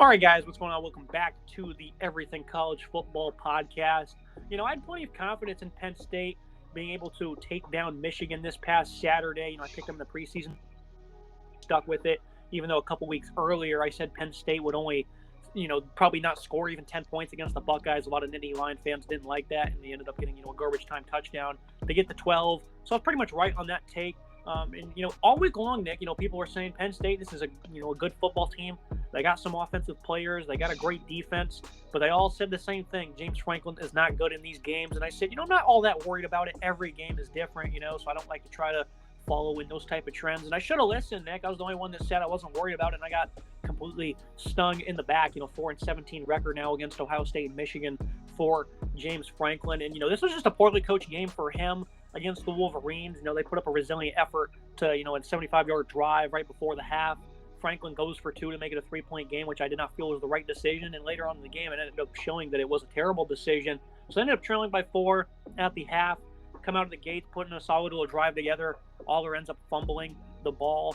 All right, guys, what's going on? Welcome back to the Everything College Football Podcast. I had plenty of confidence in Penn State being able to take down Michigan this past Saturday. I picked them in the preseason, stuck with it, even though a couple weeks earlier I said Penn State would only, probably not score even 10 points against the Buckeyes. A lot of Nittany Lion fans didn't like that, and they ended up getting, a garbage time touchdown. They get the 12. So I was pretty much right on that take. All week long, Nick, people were saying Penn State, this is a good football team. They got some offensive players. They got a great defense, but they all said the same thing. James Franklin is not good in these games. And I said, I'm not all that worried about it. Every game is different, so I don't like to try to follow in those type of trends. And I should have listened, Nick. I was the only one that said I wasn't worried about it, and I got completely stung in the back. 4-17 record now against Ohio State and Michigan for James Franklin. And, this was just a poorly coached game for him against the Wolverines. They put up a resilient effort to, a 75-yard drive right before the half. Franklin goes for 2 to make it a 3-point game, which I did not feel was the right decision. And later on in the game, it ended up showing that it was a terrible decision. So they ended up trailing by 4 at the half, come out of the gate, putting a solid little drive together. Aller ends up fumbling the ball.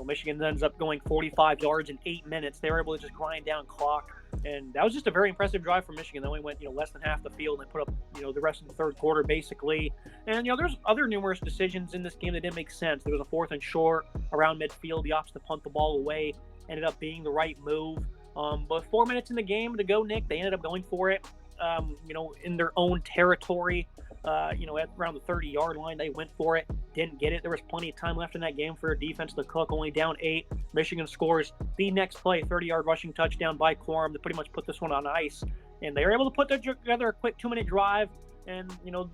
Michigan ends up going 45 yards in 8 minutes. They were able to just grind down clock. And that was just a very impressive drive for Michigan. They only went, less than half the field and put up, the rest of the third quarter basically. And, there's other numerous decisions in this game that didn't make sense. There was a 4th and short around midfield. The option to punt the ball away ended up being the right move. But 4 minutes in the game to go, Nick, they ended up going for it, in their own territory. At around the 30-yard line, they went for it, didn't get it. There was plenty of time left in that game for their defense to cook, only down 8. Michigan scores the next play, 30-yard rushing touchdown by Quorum to pretty much put this one on ice. And they were able to put together a quick 2-minute drive, and,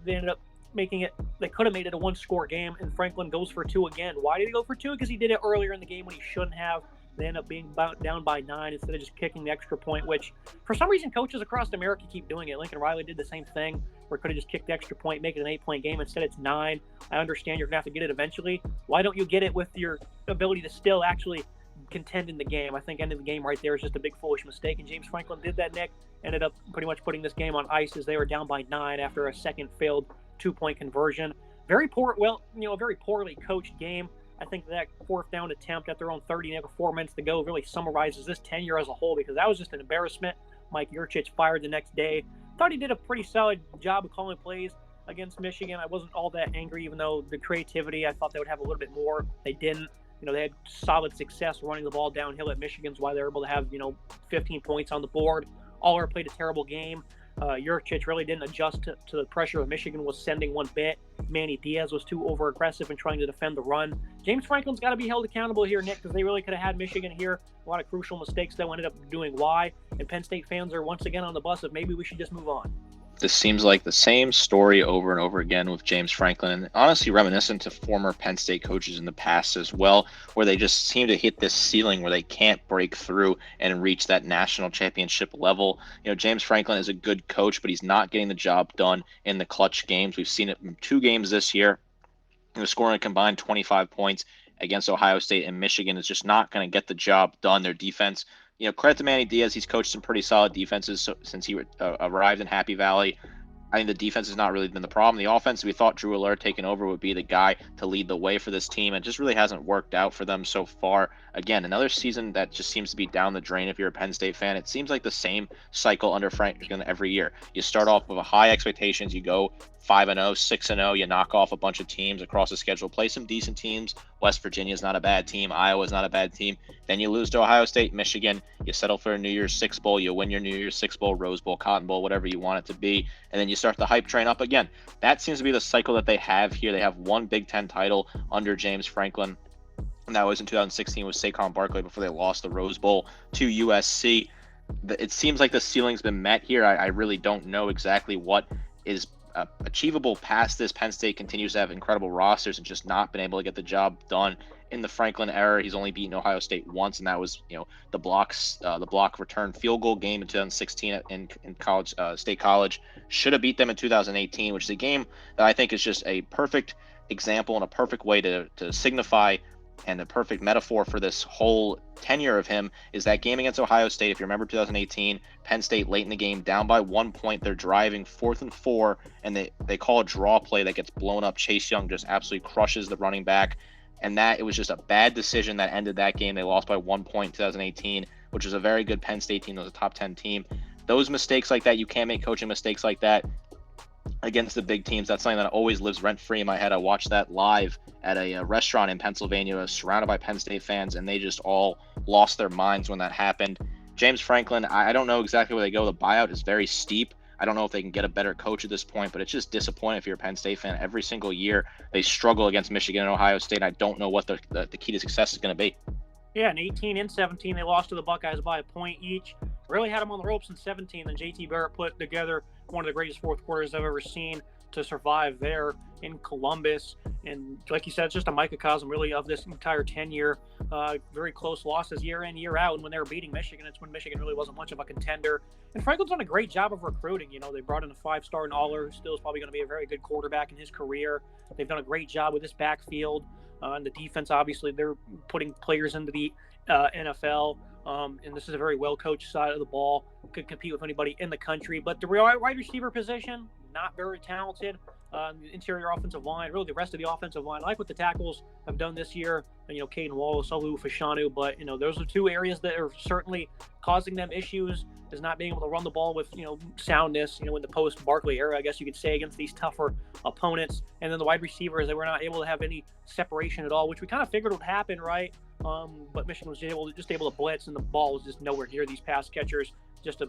they ended up making it, they could have made it a 1-score game, and Franklin goes for 2 again. Why did he go for 2? Because he did it earlier in the game when he shouldn't have. They end up being down by 9 instead of just kicking the extra point, which for some reason coaches across America keep doing it. Lincoln Riley did the same thing where could have just kicked the extra point, make it an 8-point game. Instead, it's 9. I understand you're going to have to get it eventually. Why don't you get it with your ability to still actually contend in the game? I think ending the game right there is just a big foolish mistake, and James Franklin did that, Nick. Ended up pretty much putting this game on ice as they were down by 9 after a second failed 2-point conversion. Very poorly coached game. I think that 4th down attempt at their own 30, 4 minutes to go, really summarizes this tenure as a whole, because that was just an embarrassment. Mike Yurcich fired the next day. Thought he did a pretty solid job of calling plays against Michigan. I wasn't all that angry, even though the creativity, I thought they would have a little bit more. They didn't. They had solid success running the ball downhill at Michigan's why they were able to have, 15 points on the board. Aller played a terrible game. Yurcich really didn't adjust to the pressure that Michigan was sending one bit. Manny Diaz was too over-aggressive in trying to defend the run. James Franklin's got to be held accountable here, Nick, because they really could have had Michigan here. A lot of crucial mistakes that ended up doing why. And Penn State fans are once again on the bus of maybe we should just move on. This seems like the same story over and over again with James Franklin, and honestly reminiscent to former Penn State coaches in the past as well, where they just seem to hit this ceiling where they can't break through and reach that national championship level. James Franklin is a good coach, but he's not getting the job done in the clutch games. We've seen it in 2 games this year. Scoring a combined 25 points against Ohio State, and Michigan is just not going to get the job done. Their defense, credit to Manny Diaz. He's coached some pretty solid defenses since he arrived in Happy Valley. I think the defense has not really been the problem. The offense, we thought Drew Aller taking over would be the guy to lead the way for this team. It just really hasn't worked out for them so far. Again, another season that just seems to be down the drain if you're a Penn State fan. It seems like the same cycle under Franklin every year. You start off with high expectations. You go 5-0, 6-0. You knock off a bunch of teams across the schedule. Play some decent teams. West Virginia's not a bad team. Iowa's not a bad team. Then you lose to Ohio State, Michigan. You settle for a New Year's Six Bowl. You win your New Year's Six Bowl, Rose Bowl, Cotton Bowl, whatever you want it to be. And then you start the hype train up again. That seems to be the cycle that they have here. They have one Big Ten title under James Franklin. And that was in 2016 with Saquon Barkley before they lost the Rose Bowl to USC. It seems like the ceiling's been met here. I really don't know exactly what is achievable past this. Penn State continues to have incredible rosters and just not been able to get the job done. In the Franklin era, he's only beaten Ohio State once, and that was the block return field goal game in 2016 in college, State College. Should have beat them in 2018, which is a game that I think is just a perfect example and a perfect way to signify and a perfect metaphor for this whole tenure of him is that game against Ohio State. If you remember 2018, Penn State late in the game, down by 1 point, they're driving 4th and 4, and they call a draw play that gets blown up. Chase Young just absolutely crushes the running back, and it was just a bad decision that ended that game. They lost by 1 point in 2018. which was a very good Penn State team. That was a top 10 team. Those mistakes like that, you can't make coaching mistakes like that against the big teams. That's something that always lives rent-free in my head. I watched that live at a restaurant in Pennsylvania, surrounded by Penn State fans, and they just all lost their minds when that happened. James Franklin, I don't know exactly where they go. The buyout is very steep. I don't know if they can get a better coach at this point, but it's just disappointing if you're a Penn State fan. Every single year, they struggle against Michigan and Ohio State, and I don't know what the key to success is going to be. Yeah, in 18 and 17, they lost to the Buckeyes by a point each. Really had them on the ropes in 17. Then JT Barrett put together one of the greatest fourth quarters I've ever seen to survive there in Columbus. And like you said, it's just a microcosm really of this entire tenure. Very close losses year in, year out. And when they were beating Michigan, it's when Michigan really wasn't much of a contender. And Franklin's done a great job of recruiting. You know, they brought in a 5-star Nauler, who still is probably going to be a very good quarterback in his career. They've done a great job with this backfield. And the defense, obviously, they're putting players into the NFL. And this is a very well-coached side of the ball. Could compete with anybody in the country. But the wide receiver position, not very talented. The interior offensive line, really the rest of the offensive line. I like what the tackles have done this year. And, you know, Caden Wallace, Olu Fashanu. But, you know, those are two areas that are certainly causing them issues, is not being able to run the ball with, you know, soundness, you know, in the post-Barkley era, I guess you could say, against these tougher opponents. And then the wide receivers, they were not able to have any separation at all, which we kind of figured would happen, right? But Michigan was able to blitz, and the ball was just nowhere near these pass catchers. Just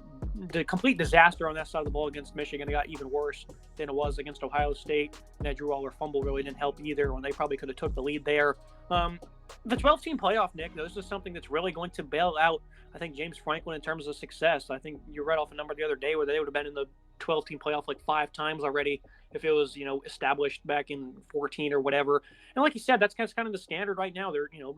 the complete disaster on that side of the ball against Michigan. It got even worse than it was against Ohio State. And that Drew Waller fumble really didn't help either, when they probably could have took the lead there. The 12-team playoff, Nick, this is something that's really going to bail out, I think, James Franklin in terms of success. I think you read off a number the other day where they would have been in the 12-team playoff like 5 times already if it was, you know, established back in 14 or whatever. And like you said, that's kind of the standard right now. They're, you know,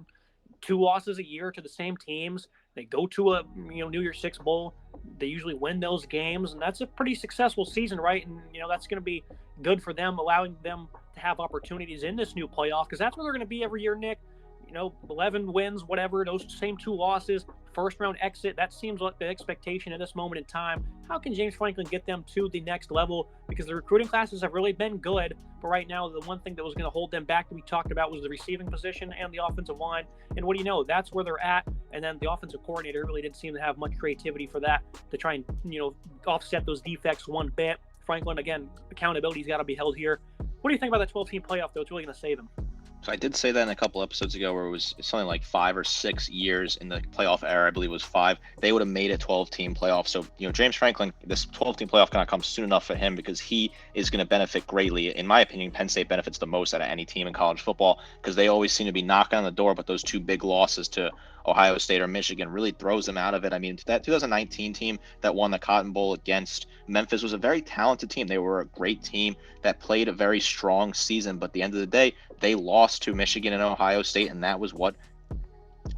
2 losses a year to the same teams. They go to a, you know, New Year's Six Bowl. They usually win those games, and that's a pretty successful season, right? And, you know, that's going to be good for them, allowing them to have opportunities in this new playoff, because that's where they're going to be every year, Nick. You know, 11 wins, whatever, those same 2 losses, first-round exit. That seems like the expectation at this moment in time. How can James Franklin get them to the next level? Because the recruiting classes have really been good, but right now the one thing that was going to hold them back that we talked about was the receiving position and the offensive line. And what do you know? That's where they're at. And then the offensive coordinator really didn't seem to have much creativity for that, to try and, you know, offset those defects one bit. Franklin, again, accountability's got to be held here. What do you think about that 12-team playoff, though? It's really going to save him. So I did say that in a couple episodes ago, where it was something like 5 or 6 years in the playoff era. I believe it was 5. They would have made a 12-team playoff. So, you know, James Franklin, this 12-team playoff cannot come soon enough for him, because he is going to benefit greatly. In my opinion, Penn State benefits the most out of any team in college football, because they always seem to be knocking on the door, but those 2 big losses to Ohio State or Michigan really throws them out of it. I mean, that 2019 team that won the Cotton Bowl against Memphis was a very talented team. They were a great team that played a very strong season, but at the end of the day, they lost to Michigan and Ohio State, and that was what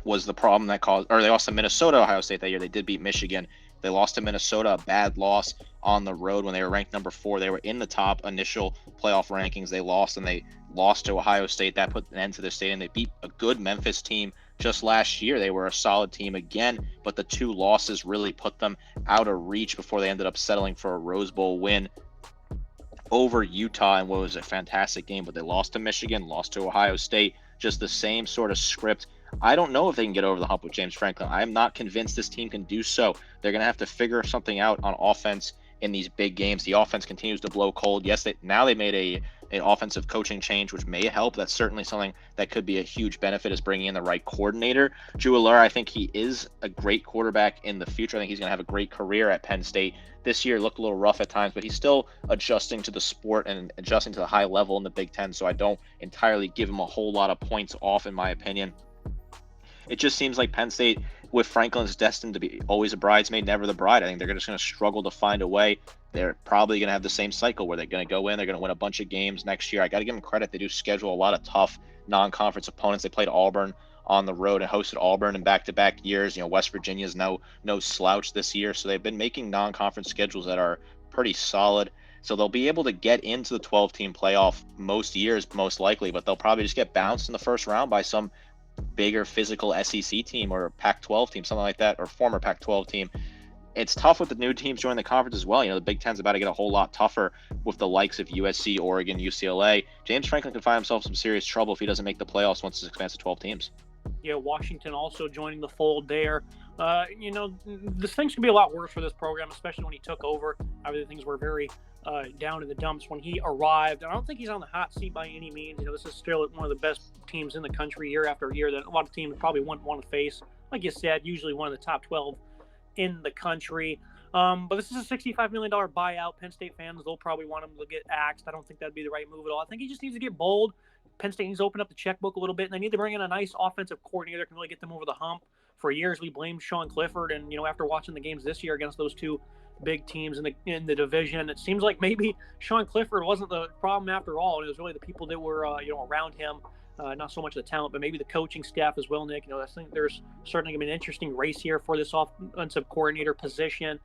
was the problem that caused, or they lost to Minnesota, Ohio State that year. They did beat Michigan. They lost to Minnesota, a bad loss on the road when they were ranked number 4. They were in the top initial playoff rankings. They lost, and they lost to Ohio State. That put an end to their stadium. They beat a good Memphis team just last year. They were a solid team again, but the 2 losses really put them out of reach before they ended up settling for a Rose Bowl win over Utah in what was a fantastic game. But they lost to Michigan, lost to Ohio State, just the same sort of script. I don't know if they can get over the hump with James Franklin. I'm not convinced this team can do so. They're going to have to figure something out on offense in these big games. The offense continues to blow cold. Yes, they made an offensive coaching change, which may help. That's certainly something that could be a huge benefit, is bringing in the right coordinator. Drew Waller, I think he is a great quarterback in the future. I think he's going to have a great career at Penn State. This year looked a little rough at times, but he's still adjusting to the sport and adjusting to the high level in the Big Ten, so I don't entirely give him a whole lot of points off, in my opinion. It just seems like Penn State, with Franklin, is destined to be always a bridesmaid, never the bride. I think they're just going to struggle to find a way. They're probably going to have the same cycle where they're going to go in, they're going to win a bunch of games next year. I got to give them credit. They do schedule a lot of tough non-conference opponents. They played Auburn on the road and hosted Auburn in back-to-back years. You know, West Virginia's no slouch this year, so they've been making non-conference schedules that are pretty solid. So they'll be able to get into the 12-team playoff most years, most likely, but they'll probably just get bounced in the first round by some bigger physical SEC team or Pac-12 team, something like that, or former Pac-12 team. It's tough with the new teams joining the conference as well. You know, the Big Ten's about to get a whole lot tougher with the likes of USC, Oregon, UCLA. James Franklin can find himself some serious trouble if he doesn't make the playoffs once it's expands to 12 teams. Yeah, Washington also joining the fold there. This thing's gonna be a lot worse for this program, especially when he took over. Obviously, things were very down in the dumps when he arrived. And I don't think he's on the hot seat by any means. This is still one of the best teams in the country year after year that a lot of teams probably wouldn't want to face. Like you said, usually one of the top 12 in the country. But this is a $65 million buyout. Penn State fans, they'll probably want him to get axed. I don't think that'd be the right move at all. I think he just needs to get bold. Penn State needs to open up the checkbook a little bit, and they need to bring in a nice offensive coordinator that can really get them over the hump. For years, we blamed Sean Clifford, and after watching the games this year against those two big teams in the division, it seems like maybe Sean Clifford wasn't the problem after all. It was really the people that were around him, not so much the talent, but maybe the coaching staff as well. Nick, I think there's certainly going to be an interesting race here for this offensive coordinator position.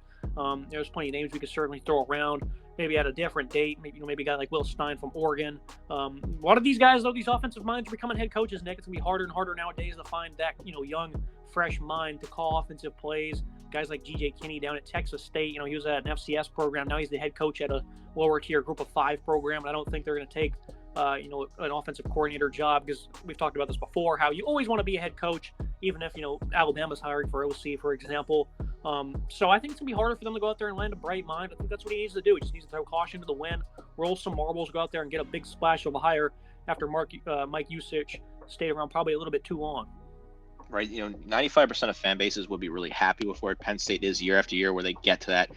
There's plenty of names we could certainly throw around. Maybe at a different date, maybe a guy like Will Stein from Oregon. A lot of these guys, though, these offensive minds are becoming head coaches, Nick. It's going to be harder and harder nowadays to find that, young, fresh mind to call offensive plays. Guys like G.J. Kinney down at Texas State, he was at an FCS program. Now he's the head coach at a lower tier Group of 5 program. And I don't think they're going to take, an offensive coordinator job, because we've talked about this before, how you always want to be a head coach, even if, Alabama's hiring for OC, for example. So I think it's going to be harder for them to go out there and land a bright mind. I think that's what he needs to do. He just needs to throw caution to the wind, roll some marbles, go out there and get a big splash of a hire after Mike Yusich stayed around probably a little bit too long. Right, 95% of fan bases would be really happy with where Penn State is year after year, where they get to that,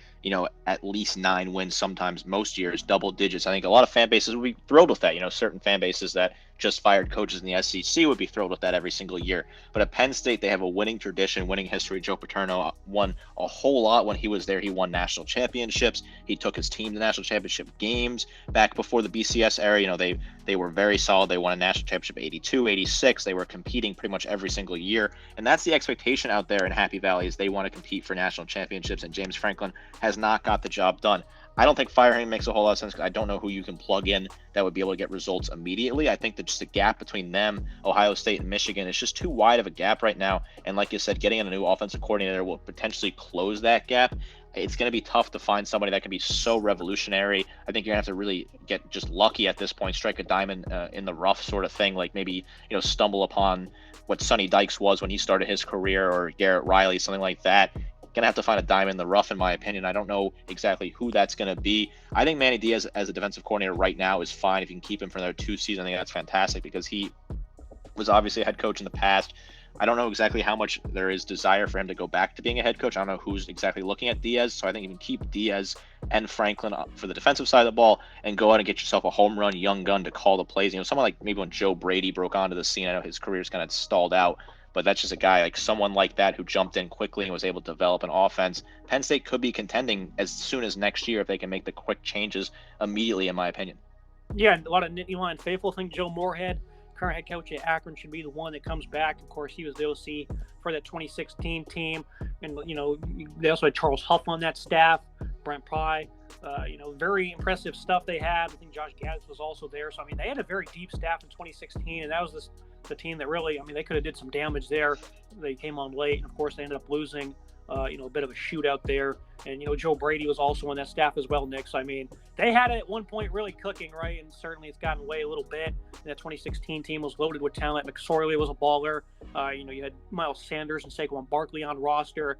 at least 9 wins, sometimes most years, double digits. I think a lot of fan bases would be thrilled with that. Certain fan bases that just fired coaches in the SEC would be thrilled with that every single year. But at Penn State, they have a winning tradition, winning history. Joe Paterno won a whole lot when he was there. He won national championships. He took his team to national championship games back before the BCS era. They were very solid. They won a national championship 82, 86. They were competing pretty much every single year. And that's the expectation out there in Happy Valley, is they want to compete for national championships. And James Franklin has not got the job done. I don't think firing him makes a whole lot of sense, because I don't know who you can plug in that would be able to get results immediately. I think that just the gap between them, Ohio State and Michigan, is just too wide of a gap right now. And like you said, getting in a new offensive coordinator will potentially close that gap. It's going to be tough to find somebody that can be so revolutionary. I think you're going to have to really get just lucky at this point, strike a diamond in the rough sort of thing, like maybe, stumble upon what Sonny Dykes was when he started his career, or Garrett Riley, something like that. Gonna have to find a diamond in the rough, in my opinion. I don't know exactly who that's gonna be. I think Manny Diaz as a defensive coordinator right now is fine. If you can keep him for another 2 seasons, I think that's fantastic, because he was obviously a head coach in the past. I don't know exactly how much there is desire for him to go back to being a head coach. I don't know who's exactly looking at Diaz, so I think you can keep Diaz and Franklin up for the defensive side of the ball and go out and get yourself a home run young gun to call the plays. Someone like maybe when Joe Brady broke onto the scene. I know his career's kind of stalled out, but that's just a guy like someone like that who jumped in quickly and was able to develop an offense. Penn State could be contending as soon as next year if they can make the quick changes immediately, in my opinion. Yeah, a lot of Nittany Lion faithful think Joe Moorhead, current head coach at Akron, should be the one that comes back. Of course, he was the OC for that 2016 team. And, they also had Charles Huff on that staff, Brent Pry. Very impressive stuff they had. I think Josh Gaddis was also there. So, they had a very deep staff in 2016, and that was the team that really, they could have did some damage there. They came on late, and of course, they ended up losing, a bit of a shootout there. And, Joe Brady was also on that staff as well, Nick. So, they had it at one point really cooking, right? And certainly it's gotten away a little bit. And that 2016 team was loaded with talent. McSorley was a baller. You had Miles Sanders and Saquon Barkley on roster.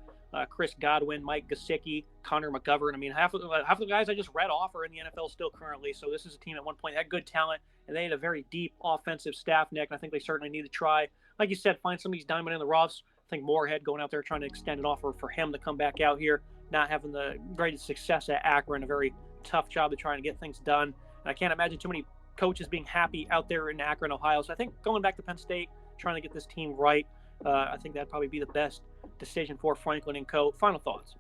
Chris Godwin, Mike Gesicki, Connor McGovern. Half of the guys I just read off are in the NFL still currently. So this is a team at one point that had good talent, and they had a very deep offensive staff, Nick. And I think they certainly need to try, like you said, find some of these diamond in the roughs. I think Moorhead going out there trying to extend an offer for him to come back out here, not having the greatest success at Akron, a very tough job to trying to get things done. And I can't imagine too many coaches being happy out there in Akron, Ohio. So I think going back to Penn State, trying to get this team right, I think that'd probably be the best decision for Franklin and co. Final thoughts?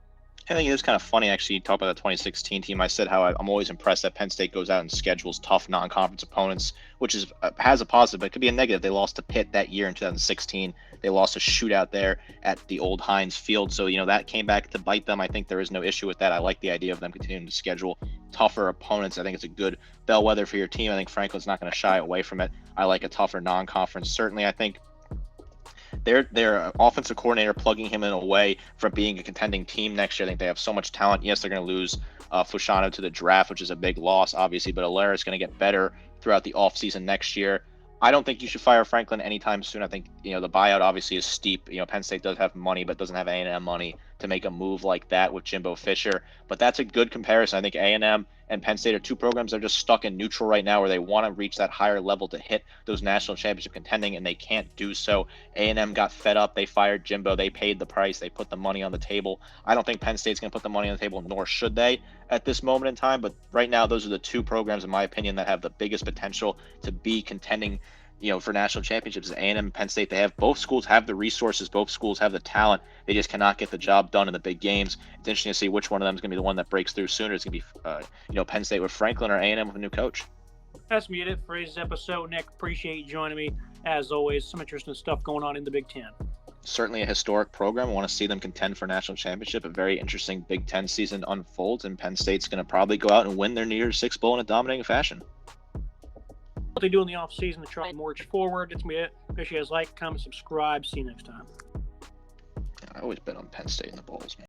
I think it was kind of funny, actually, you talk about the 2016 team. I said how I'm always impressed that Penn State goes out and schedules tough non-conference opponents, which has a positive, but it could be a negative. They lost to Pitt that year in 2016. They lost a shootout there at the old Heinz Field. So, that came back to bite them. I think there is no issue with that. I like the idea of them continuing to schedule tougher opponents. I think it's a good bellwether for your team. I think Franklin's not going to shy away from it. I like a tougher non-conference. Certainly, I think their offensive coordinator plugging him in away from being a contending team next year. I think they have so much talent. Yes, they're going to lose Fushano to the draft, which is a big loss, obviously, but Alera is going to get better throughout the offseason next year. I don't think you should fire Franklin anytime soon. I think, the buyout obviously is steep. Penn State does have money, but doesn't have A&M money to make a move like that with Jimbo Fisher. But that's a good comparison. I think A&M and Penn State are two programs that are just stuck in neutral right now, where they want to reach that higher level to hit those national championship contending, and they can't do so. A&M got fed up. They fired Jimbo. They paid the price. They put the money on the table. I don't think Penn State's going to put the money on the table, nor should they at this moment in time. But right now, those are the two programs, in my opinion, that have the biggest potential to be contending for national championships. A&M and Penn State, both schools have the resources, both schools have the talent. They just cannot get the job done in the big games. It's interesting to see which one of them is going to be the one that breaks through sooner. It's going to be, Penn State with Franklin or A&M with a new coach. That's me it for today's episode, Nick. Appreciate you joining me. As always, some interesting stuff going on in the Big Ten. Certainly a historic program. I want to see them contend for national championship. A very interesting Big Ten season unfolds, and Penn State's going to probably go out and win their New Year's Six Bowl in a dominating fashion. What they do in the offseason to try and march forward. It's me. Make sure you guys like, comment, subscribe. See you next time. I always bet on Penn State in the bowls, man.